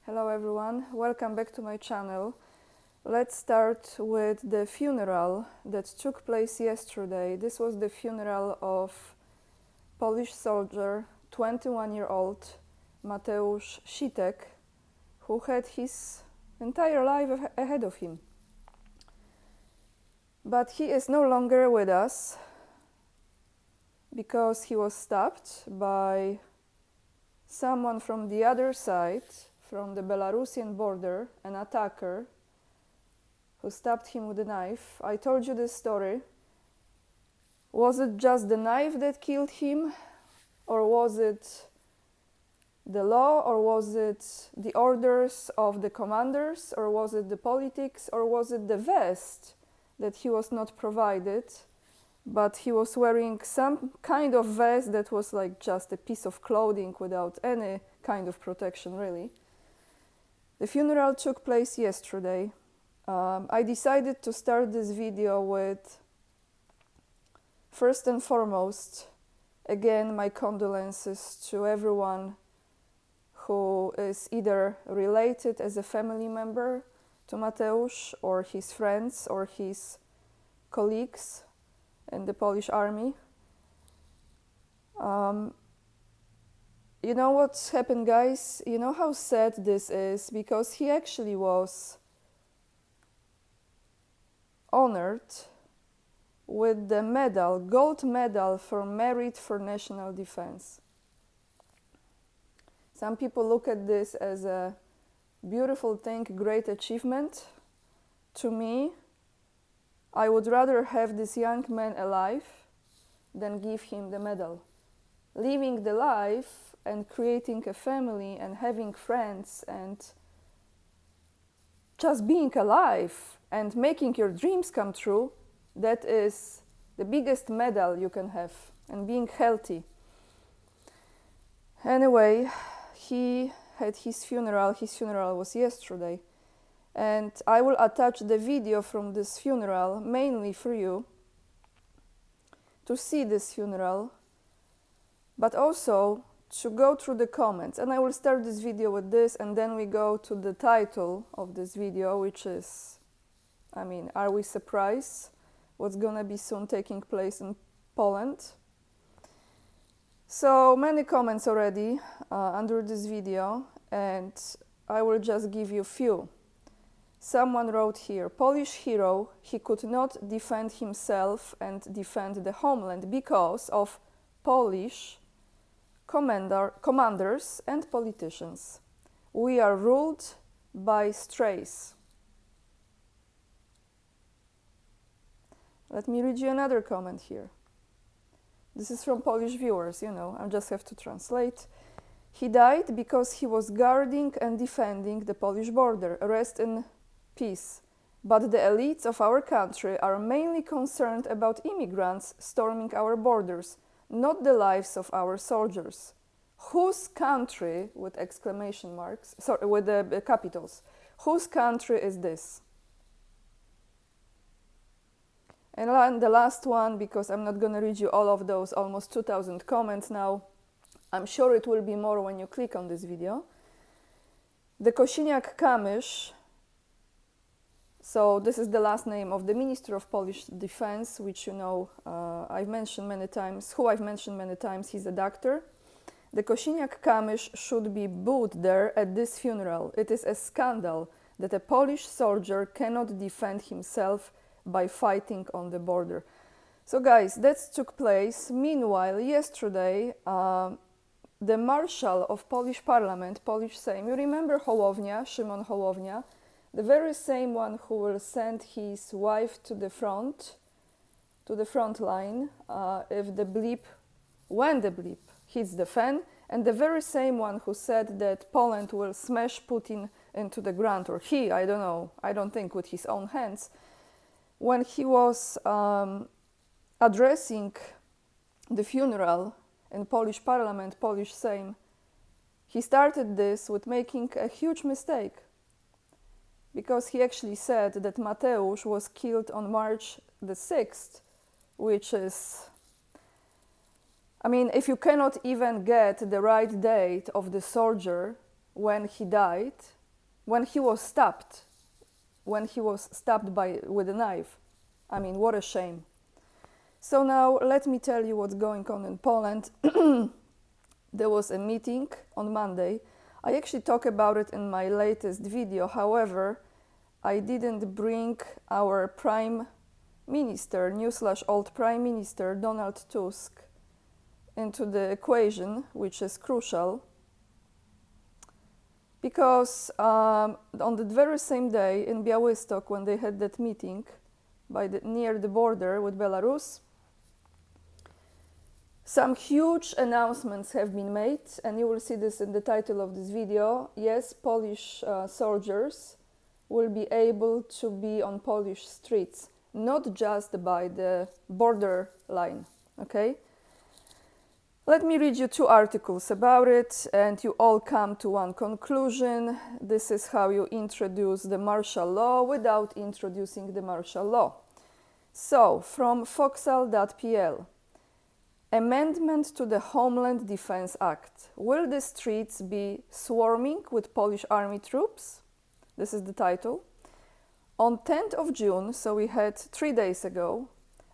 Hello everyone, welcome back to my channel. Let's start with the funeral that took place yesterday. This was the funeral of Polish soldier, 21-year-old Mateusz Sitek, who had his entire life ahead of him. But he is no longer with us because he was stabbed by someone from the other side, from the Belarusian border, an attacker who stabbed him with a knife. I told you this story. Was it just the knife that killed him, or was it the law, or was it the orders of the commanders, or was it the politics, or was it the vest that he was not provided, but he was wearing some kind of vest that was like just a piece of clothing without any kind of protection, really. The funeral took place yesterday. I decided to start this video with, first and foremost, again, my condolences to everyone who is either related as a family member to Mateusz, or his friends, or his colleagues in the Polish army. You know what's happened, guys? You know how sad this is, because he actually was honored with the medal, gold medal for merit for national defense. Some people look at this as a beautiful thing, great achievement. To me, I would rather have this young man alive than give him the medal. Living the life and creating a family and having friends and just being alive and making your dreams come true, that is the biggest medal you can have, and being healthy. Anyway, he had his funeral. His funeral was yesterday. And I will attach the video from this funeral mainly for you to see this funeral, but also to go through the comments. And I will start this video with this, and then we go to the title of this video, which is, are we surprised what's gonna be soon taking place in Poland? So many comments already under this video, and I will just give you a few. Someone wrote here, Polish hero, he could not defend himself and defend the homeland because of Polish commanders and politicians. We are ruled by strays. Let me read you another comment here. This is from Polish viewers, I just have to translate. He died because he was guarding and defending the Polish border. Rest in peace. But the elites of our country are mainly concerned about immigrants storming our borders, not the lives of our soldiers. Whose country, with exclamation marks, with the capitals, whose country is this? And the last one, because I'm not going to read you all of those almost 2,000 comments now. I'm sure it will be more when you click on this video. The Kosiniak-Kamysz, so this is the last name of the Minister of Polish Defense, which I've mentioned many times, he's a doctor. The Kosiniak-Kamysz should be booed there at this funeral. It is a scandal that a Polish soldier cannot defend himself by fighting on the border. So guys, that took place. Meanwhile, yesterday, the Marshal of Polish Parliament, Polish Sejm, you remember Hołownia, Szymon Hołownia, the very same one who will send his wife to the front line, when the bleep hits the fan, and the very same one who said that Poland will smash Putin into the ground, or I don't think with his own hands. When he was addressing the funeral in Polish Parliament, Polish Sejm, he started this with making a huge mistake, because he actually said that Mateusz was killed on March the 6th, which is, if you cannot even get the right date of the soldier when he died, when he was stabbed with a knife. I mean, what a shame. So now let me tell you what's going on in Poland. There was a meeting on Monday. I actually talk about it in my latest video. However, I didn't bring our Prime Minister, new/old Prime Minister, Donald Tusk, into the equation, which is crucial. Because on the very same day in Białystok, when they had that meeting near the border with Belarus, some huge announcements have been made, and you will see this in the title of this video. Yes, Polish soldiers will be able to be on Polish streets, not just by the border line, okay? Let me read you 2 articles about it, and you all come to one conclusion. This is how you introduce the martial law without introducing the martial law. So, from foxal.pl, amendment to the Homeland Defense Act. Will the streets be swarming with Polish army troops? This is the title. On 10th of June, so we had 3 days ago,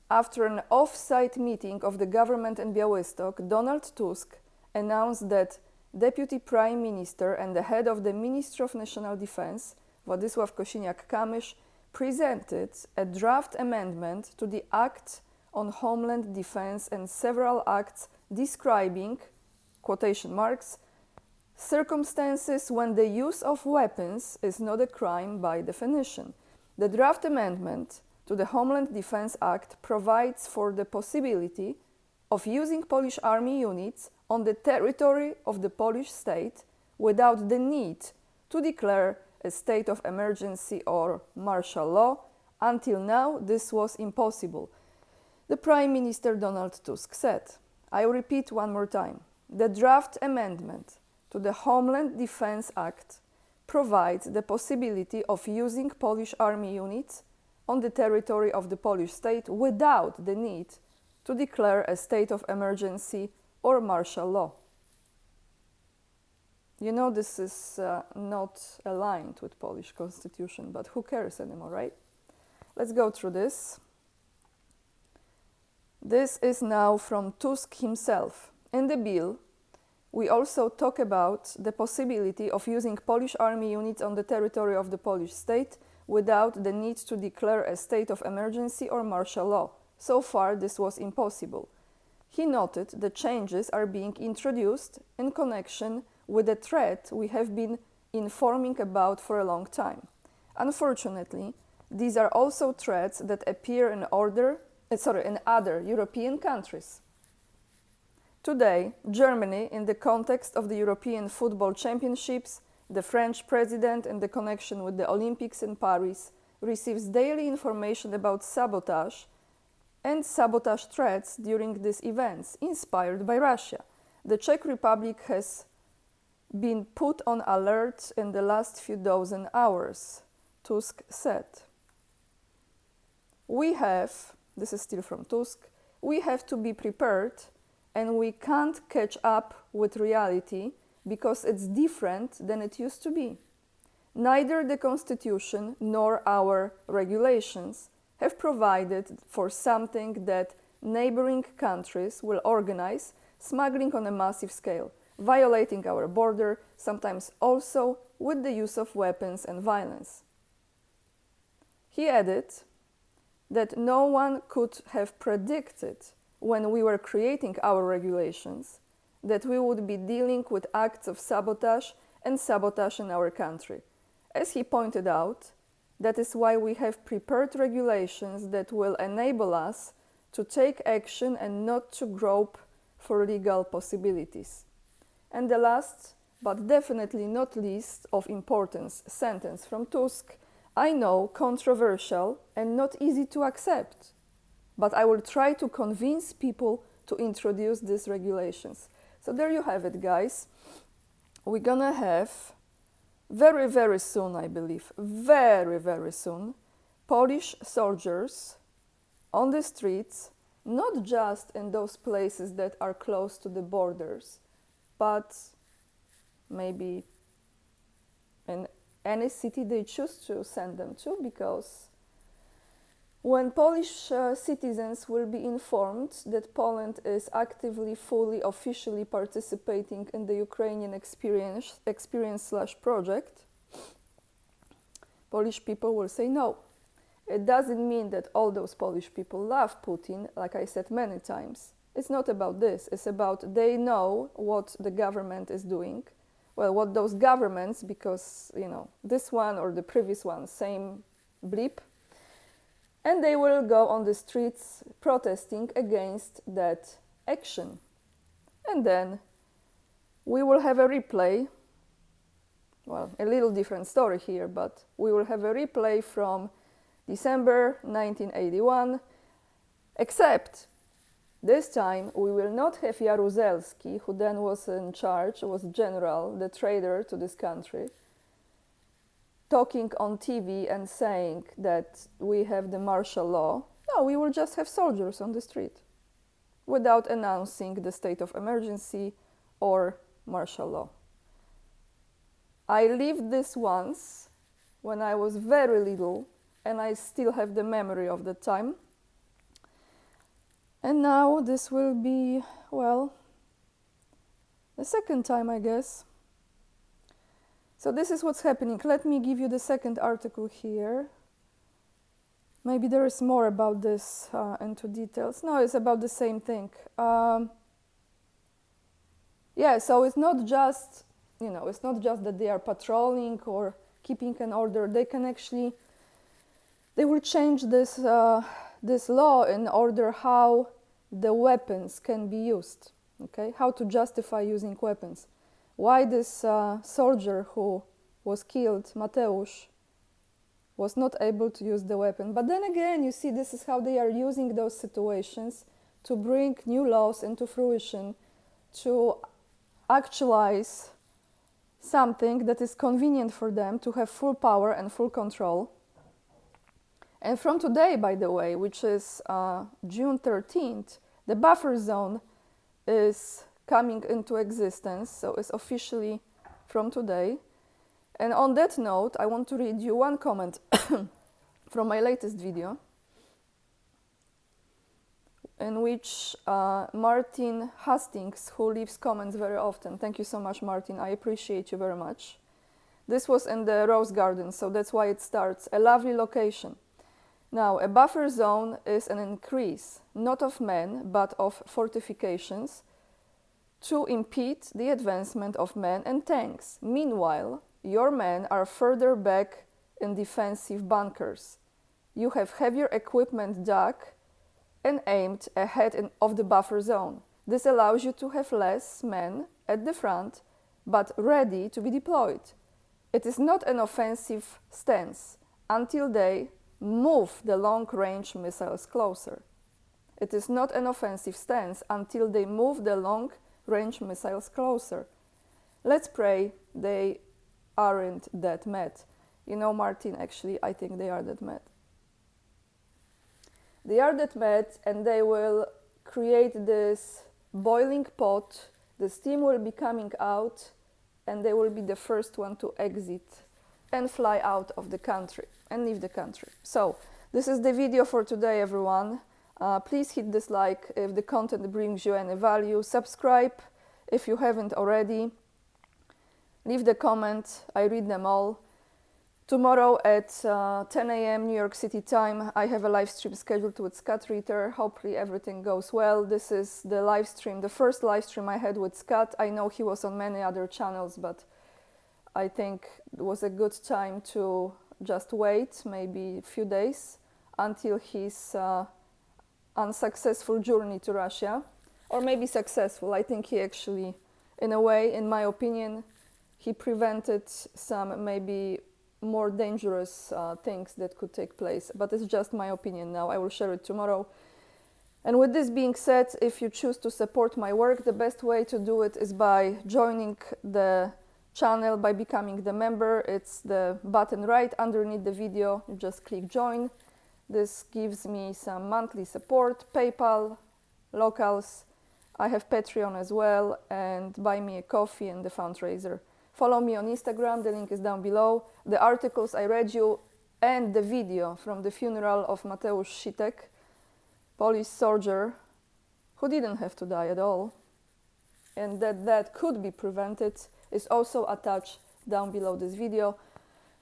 after an off-site meeting of the government in Białystok, Donald Tusk announced that Deputy Prime Minister and the head of the Ministry of National Defense, Władysław Kosiniak-Kamysz, presented a draft amendment to the Act on Homeland Defense and several acts describing, quotation marks, circumstances when the use of weapons is not a crime by definition. The draft amendment to the Homeland Defense Act provides for the possibility of using Polish army units on the territory of the Polish state without the need to declare a state of emergency or martial law. Until now, this was impossible. The Prime Minister Donald Tusk said, I repeat one more time, the draft amendment to the Homeland Defense Act provides the possibility of using Polish army units on the territory of the Polish state without the need to declare a state of emergency or martial law. You know, this is not aligned with Polish constitution, but who cares anymore, right? Let's go through this. This is now from Tusk himself. In the bill, we also talk about the possibility of using Polish army units on the territory of the Polish state without the need to declare a state of emergency or martial law. So far, this was impossible. He noted the changes are being introduced in connection with a threat we have been informing about for a long time. Unfortunately, these are also threats that appear in other European countries. Today, Germany, in the context of the European Football Championships, the French president, in the connection with the Olympics in Paris, receives daily information about sabotage and sabotage threats during these events, inspired by Russia. The Czech Republic has been put on alert in the last few dozen hours, Tusk said. This is still from Tusk, we have to be prepared and we can't catch up with reality because it's different than it used to be. Neither the Constitution nor our regulations have provided for something that neighboring countries will organize, smuggling on a massive scale, violating our border, sometimes also with the use of weapons and violence. He added that no one could have predicted when we were creating our regulations that we would be dealing with acts of sabotage and sabotage in our country. As he pointed out, that is why we have prepared regulations that will enable us to take action and not to grope for legal possibilities. And the last, but definitely not least of importance, sentence from Tusk, I know, controversial and not easy to accept, but I will try to convince people to introduce these regulations. So there you have it, guys. We're gonna have very, very soon, I believe, very, very soon, Polish soldiers on the streets, not just in those places that are close to the borders, but maybe in any city they choose to send them to, because when Polish citizens will be informed that Poland is actively, fully, officially participating in the Ukrainian experience/project, Polish people will say no. It doesn't mean that all those Polish people love Putin, like I said many times. It's not about this. It's about they know what the government is doing. Well, what those governments, because, you know, this one or the previous one, same bleep. And they will go on the streets protesting against that action. And then we will have a replay. Well, a little different story here, but we will have a replay from December 1981, except this time we will not have Jaruzelski, who then was in charge, was general, the traitor to this country, talking on TV and saying that we have the martial law. No, we will just have soldiers on the street without announcing the state of emergency or martial law. I lived this once when I was very little, and I still have the memory of the time. And now this will be, well, the second time, I guess. So this is what's happening. Let me give you the second article here. Maybe there is more about this into details. No, it's about the same thing. Yeah, so it's not just, you know, it's not just that they are patrolling or keeping an order. They can actually, they will change this this law in order how the weapons can be used. Okay, how to justify using weapons. Why this soldier who was killed, Mateusz, was not able to use the weapon. But then again, you see, this is how they are using those situations to bring new laws into fruition, to actualize something that is convenient for them, to have full power and full control. And from today, by the way, which is June 13th, the buffer zone is coming into existence, so it's officially from today. And on that note, I want to read you one comment from my latest video, in which Martin Hastings, who leaves comments very often, thank you so much, Martin, I appreciate you very much. This was in the Rose Garden, so that's why it starts, a lovely location. Now, a buffer zone is an increase, not of men, but of fortifications, to impede the advancement of men and tanks. Meanwhile, your men are further back in defensive bunkers. You have heavier equipment dug and aimed ahead of the buffer zone. This allows you to have less men at the front, but ready to be deployed. It is not an offensive stance until they move the long-range missiles closer. It is not an offensive stance until they move the long-range missiles closer. Let's pray they aren't that mad. You know, Martin, actually, I think they are that mad. They are that mad, and they will create this boiling pot. The steam will be coming out, and they will be the first one to exit and fly out of the country and leave the country. So this is the video for today, everyone. Please hit this like if the content brings you any value. Subscribe if you haven't already. Leave the comment, I read them all. Tomorrow at 10 a.m. New York City time, I have a live stream scheduled with Scott Ritter. Hopefully everything goes well. This is the live stream, the first live stream I had with Scott. I know he was on many other channels, but I think it was a good time to just wait maybe a few days until his unsuccessful journey to Russia, or maybe successful. I think he actually, in a way, in my opinion, he prevented some maybe more dangerous things that could take place, but it's just my opinion now. I will share it tomorrow. And with this being said, if you choose to support my work, the best way to do it is by joining the channel, by becoming the member. It's the button right underneath the video. You just click join. This gives me some monthly support, PayPal, locals. I have Patreon as well, and buy me a coffee and the fundraiser Follow me on Instagram, the link is down below. The articles I read you and the video from the funeral of Mateusz Sitek, Polish soldier who didn't have to die at all, and that could be prevented, is also attached down below this video.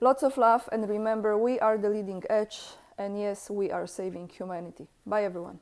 Lots of love, and remember, we are the leading edge, and yes, we are saving humanity. Bye everyone.